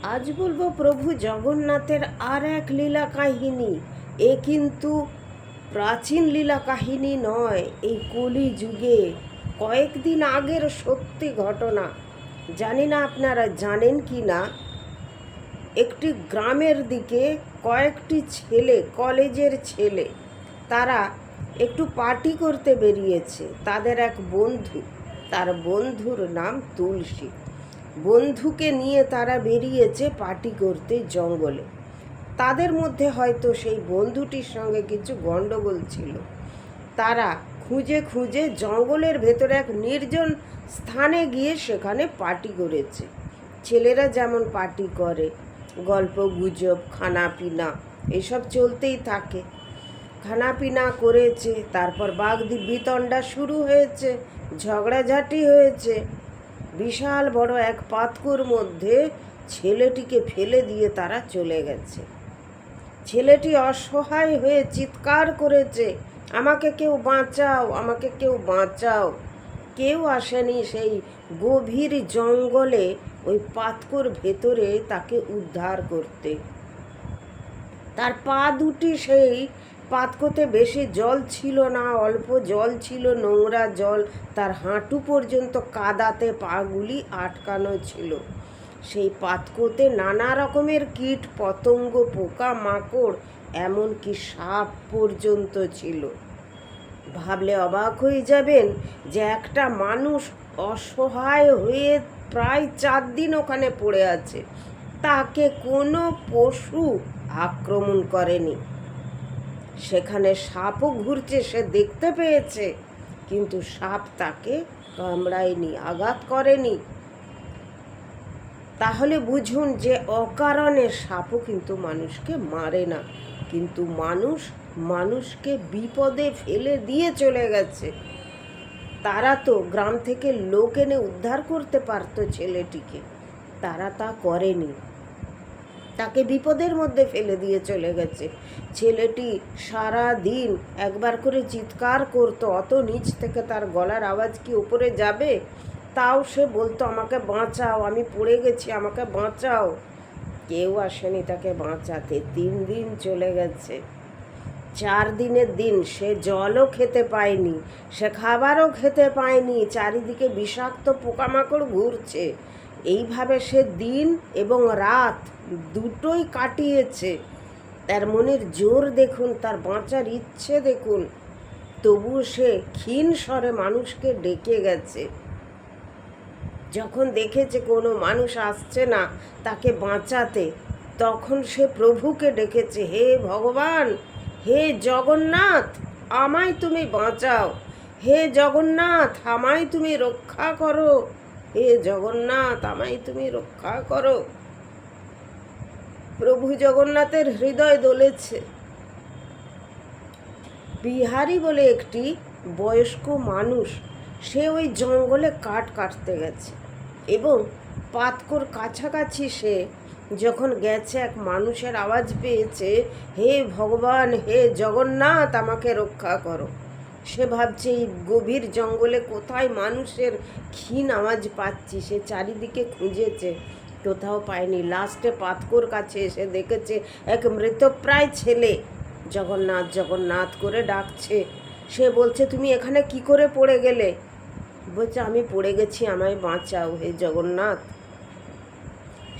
আজ বলবো প্রভু জগন্নাথের আর এক লীলা কাহিনী। এ কিন্তু প্রাচীন লীলা কাহিনী নয়, এই কলি যুগে কয়েকদিন আগের সত্যি ঘটনা। জানি না আপনারা জানেন কি না। একটি গ্রামের দিকে কয়েকটি ছেলে, কলেজের ছেলে, তারা একটু পার্টি করতে বেরিয়েছে। তাদের এক বন্ধু, তার বন্ধুর নাম তুলসী। বন্ধুকে নিয়ে তারা বেরিয়েছে পার্টি করতে জঙ্গলে। তাদের মধ্যে হয়তো সেই বন্ধুটির সঙ্গে কিছু গণ্ডগোল ছিল। তারা খুঁজে খুঁজে জঙ্গলের ভেতরে এক নির্জন স্থানে গিয়ে সেখানে পার্টি করেছে। ছেলেরা যেমন পার্টি করে, গল্প গুজব, খানা পিনা এসব চলতেই থাকে। খানা পিনা করেছে, তারপর বিতণ্ডা শুরু হয়েছে, ঝগড়াঝাটি হয়েছে। বিশাল বড় এক পাতকুয়োর মধ্যে ছেলেটিকে ফেলে দিয়ে তারা চলে গেছে। ছেলেটি অসহায় হয়ে চিৎকার করেছে, আমাকে কেউ বাঁচাও, আমাকে কেউ বাঁচাও। কেউ আসেনি সেই গভীর জঙ্গলে ওই পাতকুয়োর ভেতরে তাকে উদ্ধার করতে। তার পা দুটি সেই পাতকুয়োতে বেশি জল ছিল না, অল্প জল ছিল, নোংরা জল। তার হাঁটু পর্যন্ত কাদাতে পাগুলি আটকানো ছিল। সেই পাতকুয়োতে নানা রকমের কীট পতঙ্গ, পোকা মাকড়, এমনকি সাপ পর্যন্ত ছিল। ভাবলে অবাক হয়ে যাবেন যে একটা মানুষ অসহায় হয়ে প্রায় 4 দিন ওখানে পড়ে আছে। তাকে কোনো পশু আক্রমণ করেনি। সেখানে সাপও ঘুরছে, সে দেখতে পেয়েছে, কিন্তু সাপ তাকে কামড়ায়নি, আঘাত করেনি। তাহলে বুঝুন যে অকারণে সাপও কিন্তু মানুষকে মারে না, কিন্তু মানুষ মানুষকে বিপদে ফেলে দিয়ে চলে গেছে। তারা তো গ্রাম থেকে লোক এনে উদ্ধার করতে পারতো ছেলেটিকে, তারা তা করেনি, তাকে বিপদের মধ্যে ফেলে দিয়ে চলে গেছে। ছেলেটি সারা দিন একবার করে চিৎকার করতো, অত নিচ থেকে তার গলার আওয়াজ কি উপরে যাবে? তাও সে বলতো, আমাকে বাঁচাও, আমি পড়ে গেছি, আমাকে বাঁচাও। কেউ আসেনি তাকে বাঁচাতে। 3 দিন চলে গেছে। 4 দিনের দিন সে জলও খেতে পায়নি, সে খাবারও খেতে পায়নি। চারিদিকে বিষাক্ত পোকামাকড় ঘুরছে। এইভাবে সে দিন এবং রাত দুটোই কাটিয়েছে। তার মনের জোর দেখুন, তার বাঁচার ইচ্ছে দেখুন। তবুও সে ক্ষীণ স্বরে মানুষকে ডেকে গেছে। যখন দেখেছে কোনো মানুষ আসছে না তাকে বাঁচাতে, তখন সে প্রভুকে ডেকেছে, হে ভগবান, হে জগন্নাথ, আমায় তুমি বাঁচাও। হে জগন্নাথ, আমায় তুমি রক্ষা করো। হে জগন্নাথ, আমায় তুমি রক্ষা করো। প্রভু জগন্নাথের হৃদয় দোলেছে। বিহারি বলে একটি বয়স্ক মানুষ, সে ওই জঙ্গলে কাঠ কাটতে গেছে এবং পাতকুয়োর কাছাকাছি সে যখন গেছে, এক মানুষের আওয়াজ পেয়েছে, হে ভগবান, হে জগন্নাথ, আমাকে রক্ষা করো। সে ভাবছে এই গভীর জঙ্গলে কোথায় মানুষের ক্ষীণ আওয়াজ পাচ্ছি। সে চারিদিকে খুঁজেছে, কোথাও পায়নি। লাস্টে পাতকুয়োর কাছে এসে দেখেছে এক মৃতপ্রায় ছেলে জগন্নাথ জগন্নাথ করে ডাকছে। সে বলছে, তুমি এখানে কি করে পড়ে গেলে? বলছে, আমি পড়ে গেছি, আমায় বাঁচাও হে জগন্নাথ।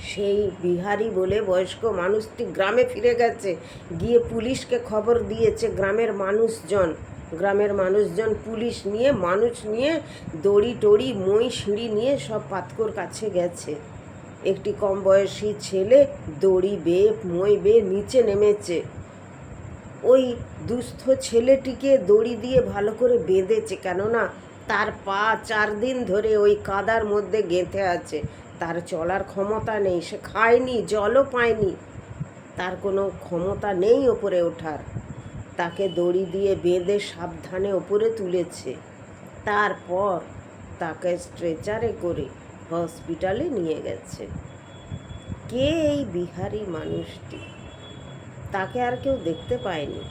সেই বিহারি বলে বয়স্ক মানুষটি গ্রামে ফিরে গেছে, গিয়ে পুলিশকে খবর দিয়েছে। গ্রামের মানুষজন পুলিশ নিয়ে, মানুষ নিয়ে, দড়ি টড়ি, মই সিঁড়ি নিয়ে সব পাতকুয়োর কাছে গেছে। একটি কম বয়সী ছেলে দড়ি বেয়ে, মই বেয়ে নিচে নেমেছে। ওই দুস্থ ছেলেটিকে দড়ি দিয়ে ভালো করে বেঁধেছে, কেননা তার পা 4 দিন ধরে ওই কাদার মধ্যে গেঁথে আছে। তার চলার ক্ষমতা নেই, সে খায়নি, জলও পায়নি, তার কোনো ক্ষমতা নেই ওপরে ওঠার। তাকে দড়ি দিয়ে বেঁধে সাবধানে ওপরে তুলেছে। তারপর তাকে স্ট্রেচারে করে হসপিটালে নিয়ে গেছে। কে এই বিহারি মানুষটি? তাকে আর কেউ দেখতে পায়নি।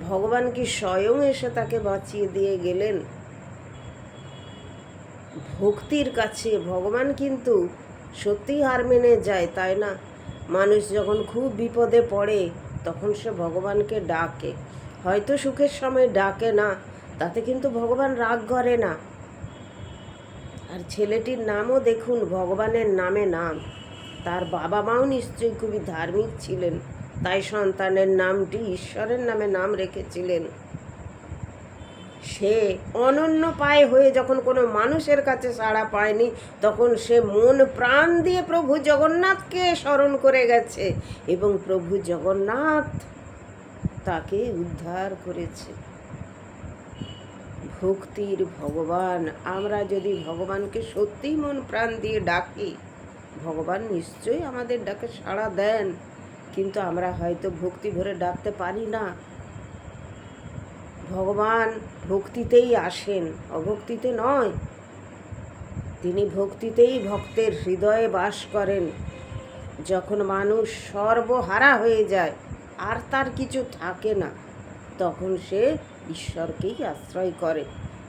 ভগবান কি স্বয়ং এসে তাকে বাঁচিয়ে দিয়ে গেলেন? ভক্তির কাছে ভগবান কিন্তু সত্যিই হার মেনে যায়, তাই না? মানুষ যখন খুব বিপদে পড়ে তখন সে ভগবানকে ডাকে, হয়তো সুখের সময় ডাকে না, তাতে কিন্তু ভগবান রাগ করে না। আর ছেলেটির নামও দেখুন, ভগবানের নামে নাম। তার বাবা মাও নিশ্চয়ই খুবই ধার্মিক ছিলেন, তাই সন্তানের নামটি ঈশ্বরের নামে নাম রেখেছিলেন। সে অনন্য পায়ে হয়ে যখন কোনো মানুষের কাছে সাড়া পায়নি, তখন সে মন প্রাণ দিয়ে প্রভু জগন্নাথকে স্মরণ করে গেছে এবং প্রভু জগন্নাথ তাকে উদ্ধার করেছে। ভক্তির ভগবান, আমরা যদি ভগবানকে সত্যিই মন প্রাণ দিয়ে ডাকি, ভগবান নিশ্চয়ই আমাদের ডাকে সাড়া দেন, কিন্তু আমরা হয়তো ভক্তি ভরে ডাকতে পারি না। ভগবান ভক্তিতেই আসেন, অভক্তিতে নয়। তিনি ভক্তিতেই ভক্তের হৃদয়ে বাস করেন। যখন মানুষ সর্বহারা হয়ে যায়, আর তার কিছু থাকে না, তখন সে ঈশ্বরকেই আশ্রয় করে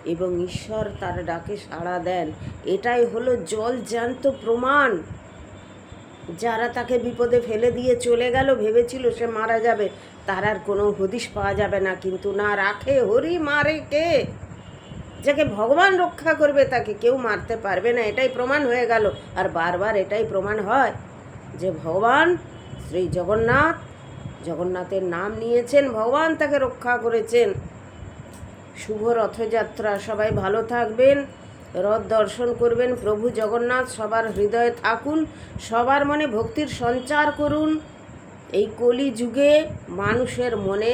এবং ঈশ্বর তার ডাকে সাড়া দেন। এটাই হলো জলজ্যান্ত প্রমাণ। যারা তাকে বিপদে ফেলে দিয়ে চলে গেল, ভেবেছিল সে মারা যাবে, তার আর কোনো হদিশ পাওয়া যাবে না, কিন্তু না, রাখে হরি মারে কে? যাকে ভগবান রক্ষা করবে তাকে কেউ মারতে পারবে না, এটাই প্রমাণ হয়ে গেল। আর বারবার এটাই প্রমাণ হয় যে ভগবান শ্রী জগন্নাথ, জগন্নাথের নাম নিয়েছেন, ভগবান তাকে রক্ষা করেছেন। শুভ রথযাত্রা, সবাই ভালো থাকবেন, রথ দর্শন করবেন। প্রভু জগন্নাথ সবার হৃদয়ে থাকুন, সবার মনে ভক্তির সঞ্চার করুন। এই কলি যুগে মানুষের মনে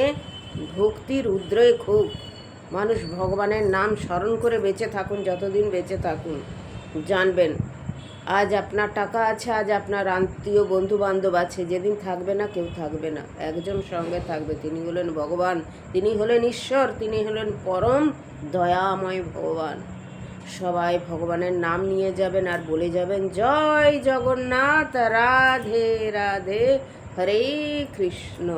ভক্তির উদ্রেক হোক, মানুষ ভগবানের নাম স্মরণ করে বেঁচে থাকুন, যতদিন বেঁচে থাকুন। জানবেন, আজ আপনার টাকা আছে, আজ আপনার আত্মীয় বন্ধু বান্ধব আছে, যেদিন থাকবে না, কেউ থাকবে না, একজন সঙ্গে থাকবে, তিনি হলেন ভগবান, তিনি হলেন ঈশ্বর, তিনি হলেন পরম দয়াময় ভগবান। সবাই ভগবানের নাম নিয়ে যাবেন আর বলে যাবেন, জয় জগন্নাথ, রাধে রাধে, হরে কৃষ্ণ।